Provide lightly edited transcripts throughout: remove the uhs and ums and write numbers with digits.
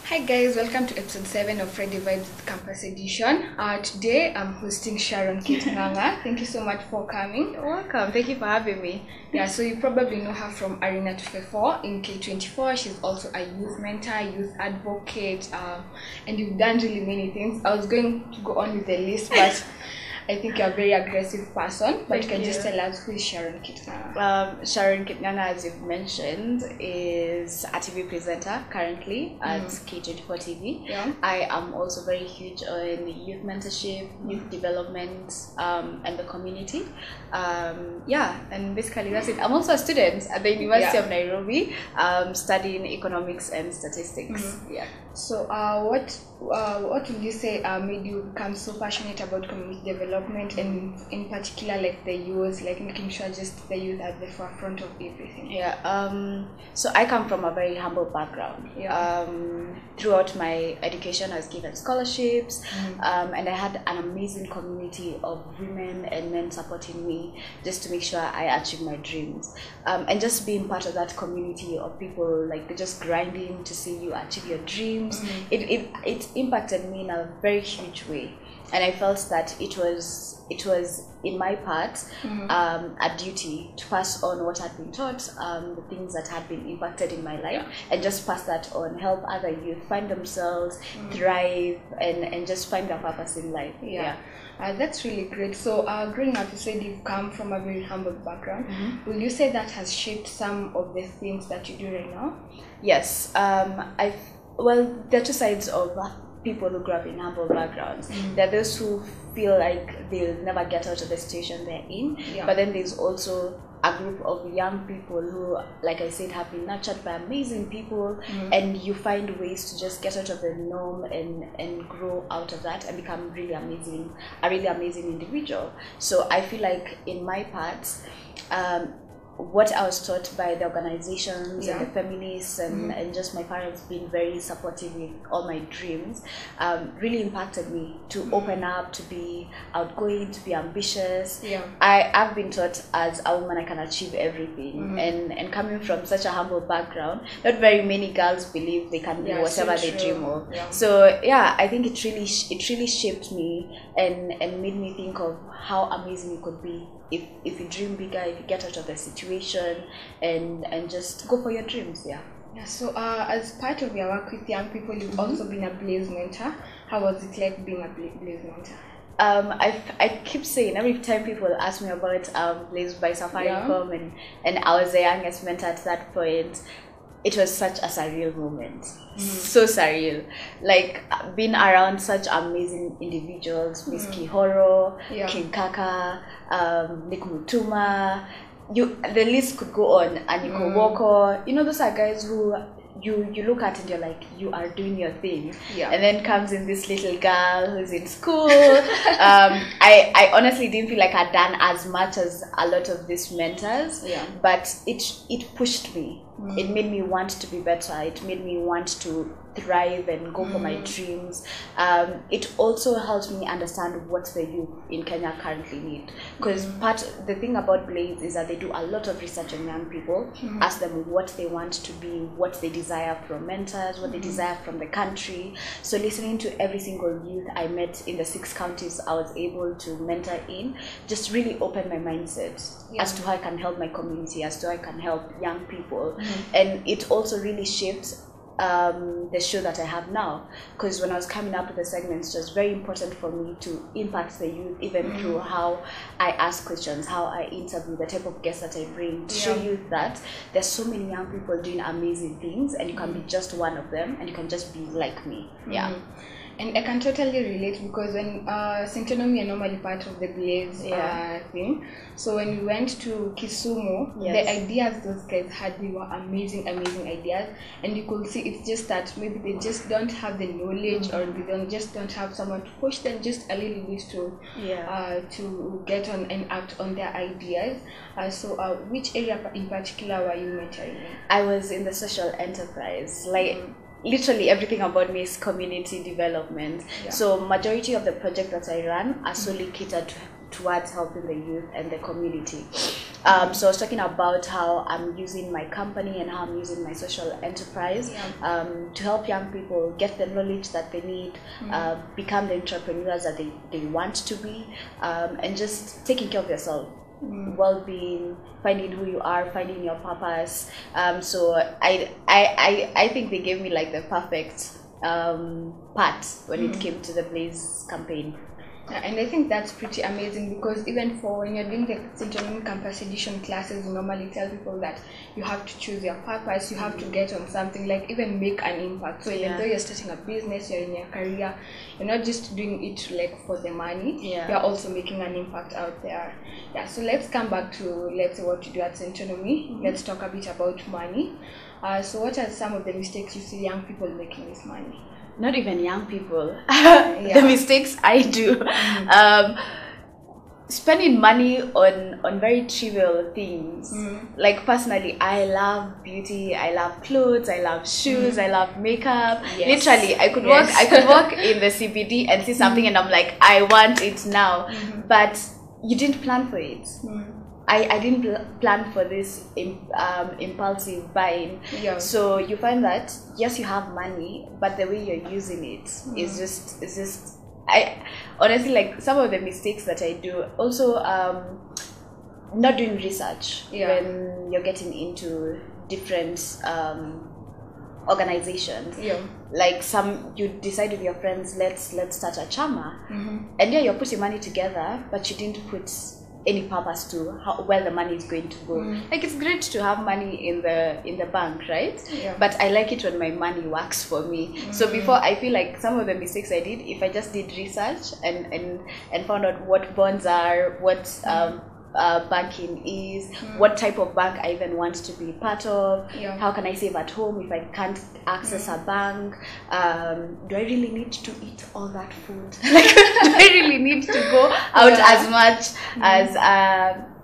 Hi guys, welcome to episode 7 of Friday Vibes Campus Edition. Today I'm hosting Sharon Kitnganga. Thank you so much for coming. You're welcome. Thank you for having me. Yeah, so you probably know her from Arena 24 in K24. She's also a youth mentor, youth advocate, and you've done really many things. I was going to go on with the list, but I think you're a very aggressive person, but you can just tell us who is Sharon Kitnganga. Sharon Kitnganga, as you've mentioned, is a TV presenter currently at K24 TV. Yeah. I am also very huge on youth mentorship, youth development, and the community. And basically that's it. I'm also a student at the University of Nairobi, studying economics and statistics. Yeah. So what would you say made you become so passionate about community development, and in particular like the youth, like making sure just the youth at the forefront of everything? So I come from a very humble background. Throughout my education I was given scholarships, and I had an amazing community of women and men supporting me just to make sure I achieve my dreams, and just being part of that community of people like just grinding to see you achieve your dreams. It impacted me in a very huge way, and I felt that it was in my part a duty to pass on what had been taught, the things that had been impacted in my life, and just pass that on, help other youth find themselves, thrive, and just find their purpose in life. That's really great. So growing up, you said you've come from a very humble background. Will you say that has shaped some of the things that you do right now? Yes. Well, there are two sides of people who grew up in humble backgrounds. There are those who feel like they'll never get out of the situation they're in, but then there's also a group of young people who, like I said, have been nurtured by amazing people, and you find ways to just get out of the norm and grow out of that and become a really amazing individual. So I feel like in my part, what I was taught by the organizations and the feminists and just my parents being very supportive with all my dreams really impacted me to open up, to be outgoing, to be ambitious. I've been taught as a woman I can achieve everything, and coming from such a humble background, not very many girls believe they can do whatever they dream of. So I think it really shaped me and made me think of how amazing it could be if you dream bigger, if you get out of the situation and just go for your dreams. So as part of your work with young people, you've also been a Blaze mentor. How was it like being a Blaze mentor? I keep saying, every time people ask me about Blaze by Safaricom, and I was the youngest mentor at that point, it was such a surreal moment. So surreal, like being around such amazing individuals, Miss Kihoro, King Kaka, Nick Mutuma, the list could go on, Aniko Woko. Those are guys who you look at and you're like, you are doing your thing. And then comes in this little girl who's in school. I honestly didn't feel like I'd done as much as a lot of these mentors, but it pushed me. It made me want to be better. It made me want to thrive and go for my dreams. It also helped me understand what the youth in Kenya currently need, because the thing about Blaze is that they do a lot of research on young people, ask them what they want to be, what they desire from mentors, what they desire from the country. So listening to every single youth I met in the 6 counties I was able to mentor in just really opened my mindset as to how I can help my community, as to how I can help young people. And it also really shaped the show that I have now, because when I was coming up with the segments, it was very important for me to impact the youth, even through how I ask questions, how I interview, the type of guests that I bring, to show you that there's so many young people doing amazing things, and you can be just one of them, and you can just be like me. And I can totally relate, because when Centonomy are normally part of the Blaze thing. So when we went to Kisumu, the ideas those guys had, they were amazing ideas. And you could see it's just that maybe they just don't have the knowledge, or they don't have someone to push them just a little bit to get on and act on their ideas. So which area in particular were you mentoring in? I was in the social enterprise. Literally everything about me is community development. So majority of the project that I run are solely catered towards helping the youth and the community. So I was talking about how I'm using my company and how I'm using my social enterprise to help young people get the knowledge that they need, become the entrepreneurs that they want to be, and just taking care of yourself. Well-being, finding who you are, finding your purpose. So I think they gave me like the perfect part when it came to the Blaze campaign. And I think that's pretty amazing, because even for when you're doing the Centonomy Campus Edition classes, you normally tell people that you have to choose your purpose, you have to get on something, like even make an impact. So even though you're starting a business, you're in your career, you're not just doing it like for the money, you're also making an impact out there. So let's come back to, let's say, what you do at Centonomy. Let's talk a bit about money. So what are some of the mistakes you see young people making with money? Not even young people. The mistakes I do. Spending money on very trivial things. Like personally, I love beauty, I love clothes, I love shoes, I love makeup. Literally, I could walk in the CBD and see something and I'm like, I want it now. But you didn't plan for it. I didn't plan for this impulsive buying. So you find that yes, you have money, but the way you're using it is just I honestly, like, some of the mistakes that I do. Also, not doing research when you're getting into different organizations. Like you decide with your friends, let's start a chama, and you're putting money together, but you didn't put any purpose to where the money is going to go. Like, it's great to have money in the bank, right? But I like it when my money works for me. So before, I feel like some of the mistakes I did, if I just did research and found out what bonds are, what banking is, what type of bank I even want to be part of, how can I save at home if I can't access a bank, do I really need to eat all that food? Like, do I really need to go out as much as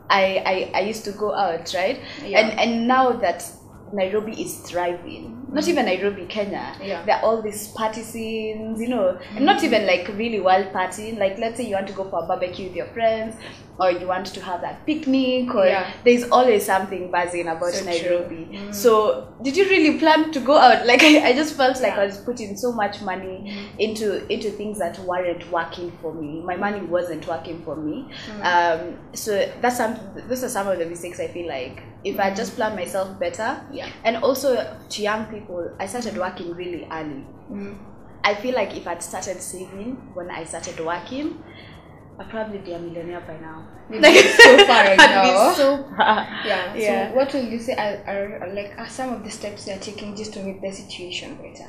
I used to go out, right? And now that Nairobi is thriving, not even Nairobi, Kenya, there are all these party scenes, and not even like really wild partying. Like, let's say you want to go for a barbecue with your friends, or you want to have that picnic, or there's always something buzzing about Nairobi. So did you really plan to go out? Like, I just felt like I was putting so much money into things that weren't working for me. My money wasn't working for me. So those are some of the mistakes I feel like if I just plan myself better. And also to young people, I started working really early. I feel like if I'd started saving when I started working, I'd probably be a millionaire by now. Like, so far right now. Be so far. So what will you say are some of the steps you're taking just to make the situation better?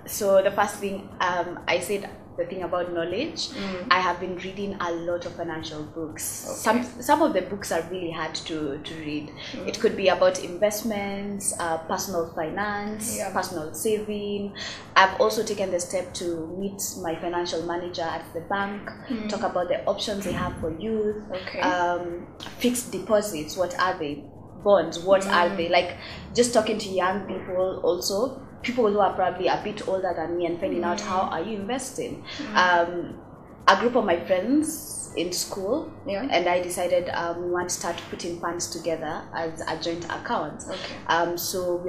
So the first thing, I said the thing about knowledge. I have been reading a lot of financial books. Some of the books are really hard to read. It could be about investments, personal finance, personal saving. I've also taken the step to meet my financial manager at the bank, talk about the options they have for youth, fixed deposits, what are they, bonds, what are they, like just talking to young people, also people who are probably a bit older than me, and finding out how are you investing. A group of my friends in school and I decided we want to start putting funds together as a joint account. So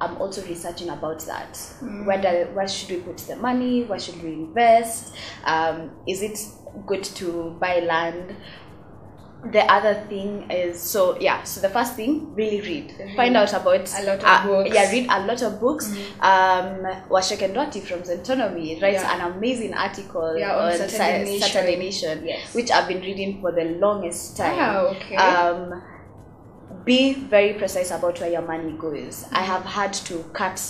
I'm also researching about that. Where should we put the money? Where should we invest? Is it good to buy land? The other thing is, so the first thing, really read. Find out about a lot of books. Read a lot of books. Washekendwati from Centonomy writes an amazing article on Saturday Nation, which I've been reading for the longest time. Be very precise about where your money goes. I have had to cut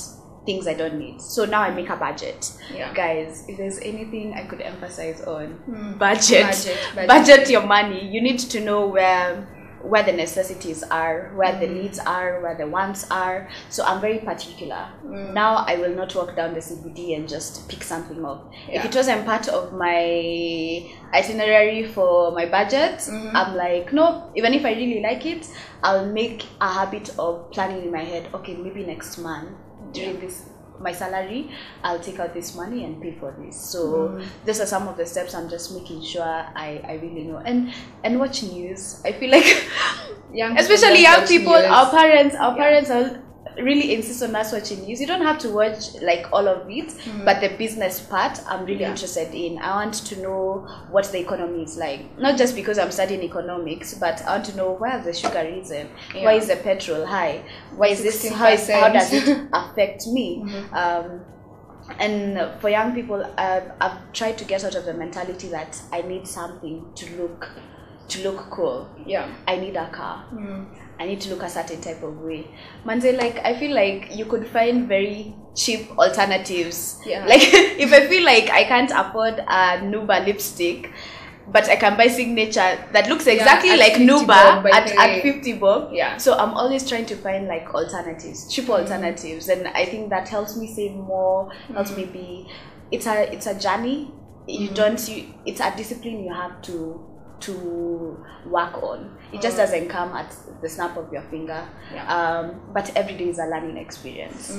things I don't need, so now I make a budget. Guys, if there's anything I could emphasize on, budget your money. You need to know where the necessities are, where the needs are, where the wants are. So I'm very particular. Now I will not walk down the CBD and just pick something up. If it wasn't part of my itinerary for my budget, I'm like, no, even if I really like it, I'll make a habit of planning in my head, okay, maybe next month during this my salary, I'll take out this money and pay for this. So these are some of the steps I'm just making sure I really know. And watch news. I feel like especially young people, our parents are really insist on us watching news. You don't have to watch like all of it, but the business part I'm really interested in. I want to know what the economy is like, not just because I'm studying economics, but I want to know why has the sugar risen, why is the petrol high, why is this, how does it affect me. And for young people, I've tried to get out of the mentality that I need something to look cool. I need a car. I need to look a certain type of way. Manze, like, I feel like you could find very cheap alternatives. Like, if I feel like I can't afford a Nuba lipstick, but I can buy Signature that looks exactly like Nuba at 50 bob. So I'm always trying to find like alternatives, cheap alternatives. And I think that helps me save more, helps me be, it's a journey. It's a discipline you have to work on. It just doesn't come at the snap of your finger. But every day is a learning experience.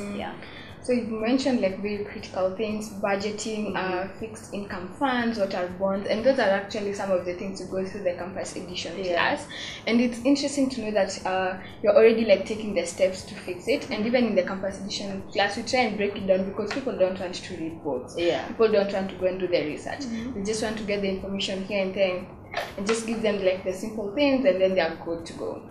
So you mentioned like very critical things, budgeting, fixed income funds, what are bonds, and those are actually some of the things you go through the campus edition class. And it's interesting to know that you're already like taking the steps to fix it. And even in the campus edition class, we try and break it down because people don't want to read books. People don't want to go and do the research. They just want to get the information here and there, and just give them like the simple things, and then they are good to go.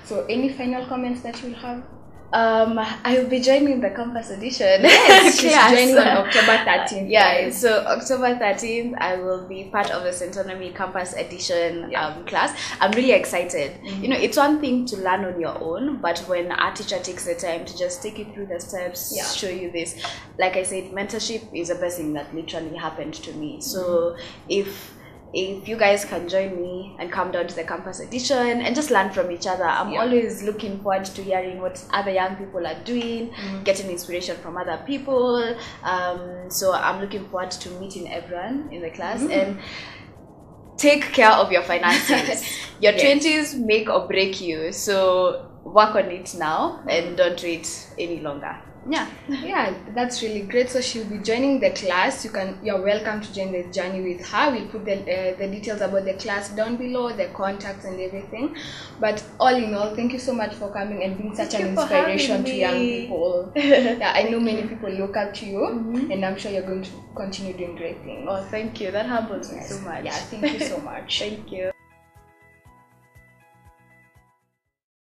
So any final comments that you'll have? I will be joining the campus edition. She's joining on October 13th. So October 13th, I will be part of the Centonomy campus edition class. I'm really excited. You know, it's one thing to learn on your own, but when our teacher takes the time to just take you through the steps, show you this, like I said, mentorship is the best thing that literally happened to me. So if you guys can join me and come down to the campus edition and just learn from each other. I'm always looking forward to hearing what other young people are doing, getting inspiration from other people. So I'm looking forward to meeting everyone in the class. And take care of your finances. Your 20s make or break you. So work on it now and don't wait any longer. That's really great. So she'll be joining the class. You're welcome to join the journey with her. We'll put the details about the class down below, the contacts and everything. But all in all, thank you so much for coming and being such an inspiration to young people. I know many people look up to you, and I'm sure you're going to continue doing great things. Oh, thank you. That humbles me so much. Thank you so much. Thank you.